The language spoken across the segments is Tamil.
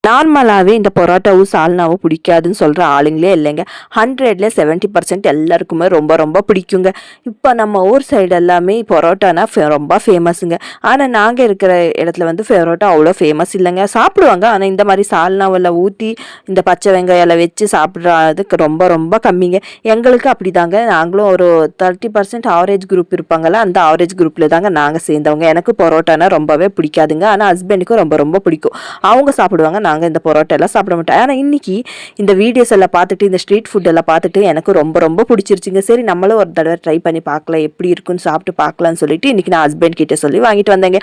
நார்மலாகவே இந்த பரோட்டாவும் சால்னாவும் பிடிக்காதுன்னு சொல்கிற ஆளுங்களே இல்லைங்க. 100ல் 70% எல்லாருக்குமே ரொம்ப ரொம்ப பிடிக்குங்க. இப்போ நம்ம ஊர் சைடு எல்லாமே பரோட்டானா ரொம்ப ஃபேமஸுங்க. ஆனால் நாங்கள் இருக்கிற இடத்துல வந்து பரோட்டா அவ்வளோ ஃபேமஸ் இல்லைங்க. சாப்பிடுவாங்க, ஆனால் இந்த மாதிரி சால்னாவில் ஊற்றி இந்த பச்சை வெங்காயம் வச்சு சாப்பிட்றதுக்கு ரொம்ப ரொம்ப கம்மிங்க. எங்களுக்கு அப்படி தாங்க. நாங்களும் ஒரு 30% ஆவரேஜ் குரூப் இருப்பாங்கள்ல, அந்த ஆவரேஜ் குரூப்பில் தாங்க நாங்கள் சேர்ந்தவங்க. எனக்கு பரோட்டானா ரொம்பவே பிடிக்காதுங்க. ஆனால் ஹஸ்பண்டுக்கும் ரொம்ப ரொம்ப பிடிக்கும். அவங்க சாப்பிடுவாங்க, நாங்கள் இந்த பரோட்டா எல்லாம் சாப்பிட மாட்டோம். ஆனால் இன்னைக்கு இந்த வீடியோஸ் எல்லாம் பார்த்துட்டு, இந்த ஸ்ட்ரீட் ஃபுட் எல்லாம் பார்த்துட்டு எனக்கு ரொம்ப ரொம்ப பிடிச்சிருச்சுங்க. சரி நம்மளும் ஒரு தடவை ட்ரை பண்ணி பார்க்கலாம், எப்படி இருக்குன்னு சாப்பிட்டு பார்க்கலான்னு சொல்லிட்டு இன்னைக்கு நான் ஹஸ்பண்ட் கிட்ட சொல்லி வாங்கிட்டு வந்தேங்க.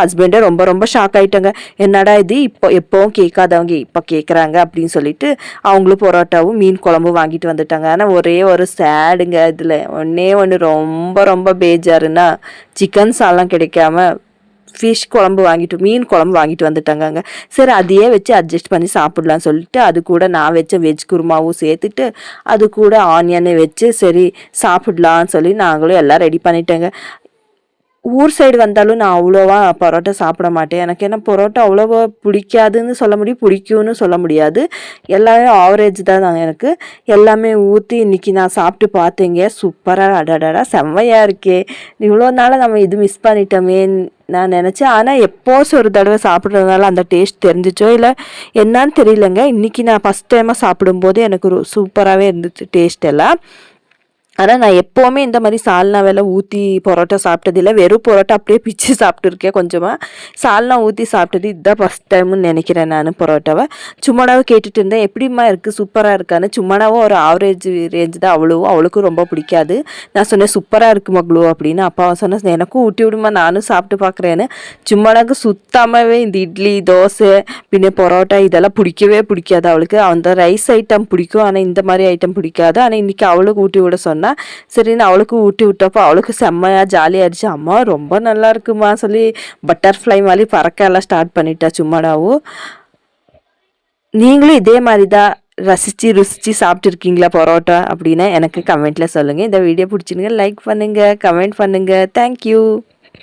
ஹஸ்பண்டே ரொம்ப ரொம்ப ஷாக் ஆயிட்டாங்க. என்னடா இது எப்பவும் கேட்காதவங்க இப்போ கேட்குறாங்க அப்படின்னு சொல்லிட்டு அவங்களும் பரோட்டாவும் மீன் குழம்பும் வாங்கிட்டு வந்துட்டாங்க. ஆனால் ஒரே ஒரு சேடுங்க, இதில் ஒன்று ரொம்ப ரொம்ப பேஜாருன்னா சிக்கன் சாலாம் கிடைக்காம ஃபிஷ் குழம்பு மீன் குழம்பு வாங்கிட்டு வந்துட்டாங்க. சரி அதையே வச்சு அட்ஜஸ்ட் பண்ணி சாப்பிட்லான்னு சொல்லிட்டு அது கூட நான் வச்ச வெஜ் குருமாவும் சேர்த்துட்டு அது கூட ஆனியனை வச்சு சரி சாப்பிட்லான்னு சொல்லி நாங்களும் எல்லாம் ரெடி பண்ணிட்டேங்க. ஊர் சைடு வந்தாலும் நான் அவ்வளோவா பரோட்டா சாப்பிட மாட்டேன். எனக்கு என்ன பரோட்டா அவ்வளோவா பிடிக்காதுன்னு சொல்ல முடியும், பிடிக்கும்னு சொல்ல முடியாது. எல்லாமே ஆவரேஜ் தான் எனக்கு. எல்லாமே ஊற்றி இன்றைக்கி நான் சாப்பிட்டு பார்த்தேங்க. சூப்பராக அடடா செம்மையாக இருக்கே, இவ்வளோ நாள் நம்ம இது மிஸ் பண்ணிட்டோமே நான் நினச்சேன். ஆனால் எப்போஸ் ஒரு தடவை சாப்பிட்றதுனால அந்த டேஸ்ட் தெரிஞ்சிச்சோ இல்லை என்னான்னு தெரியலங்க. இன்றைக்கி நான் ஃபஸ்ட் டைமாக சாப்பிடும்போது எனக்கு சூப்பராகவே இருந்துச்சு டேஸ்ட் எல்லாம். ஆனால் நான் எப்போவுமே இந்த மாதிரி சால்னாவில் ஊற்றி பரோட்டா சாப்பிட்டதில்லை. வெறும் பரோட்டா அப்படியே பிச்சு சாப்பிட்டுருக்கேன். கொஞ்சமாக சால்னா ஊற்றி சாப்பிட்டது இதுதான் ஃபஸ்ட் டைம்னு நினைக்கிறேன். நான் பரோட்டாவை சும்மாடாவை கேட்டுட்டு இருந்தேன், எப்படிம்மா இருக்குது சூப்பராக இருக்கான்னு. சும்மாடாவும் ஒரு ஆவரேஜ் ரேஞ்ச் தான், அவளுக்கும் ரொம்ப பிடிக்காது. நான் சொன்னேன் சூப்பராக இருக்குமா க்ளூ அப்படின்னு. அப்பாவை சொன்னேன் எனக்கும் ஊட்டி விடுமா, நானும் சாப்பிட்டு பார்க்குறேன்னு. சும்மாடாவுக்கு சுத்தமாகவே இந்த இட்லி தோசை பின்ன பரோட்டா இதெல்லாம் பிடிக்கவே பிடிக்காது அவளுக்கு. அந்த ரைஸ் ஐட்டம் பிடிக்கும், ஆனால் இந்த மாதிரி ஐட்டம் பிடிக்காது. ஆனால் இன்றைக்கி அவளுக்கு ஊட்டி விட சொன்னேன். சரின்னு அவளுக்கு ஊட்டி விட்டப்போ அவளுக்கு செம்மையாக ஜாலியாகிடுச்சு. அம்மா ரொம்ப நல்லா இருக்குமா சொல்லி பட்டர்ஃப்ளை மாதிரி பறக்க எல்லாம் ஸ்டார்ட் பண்ணிட்டா சும்மாடாவும். நீங்களும் இதே மாதிரி தான் ருசிச்சு சாப்பிட்டுருக்கீங்களா பரோட்டா அப்படின்னா எனக்கு கமெண்ட்டில் சொல்லுங்கள். இந்த வீடியோ பிடிச்சிருங்க, லைக் பண்ணுங்கள், கமெண்ட் பண்ணுங்கள். தேங்க்யூ.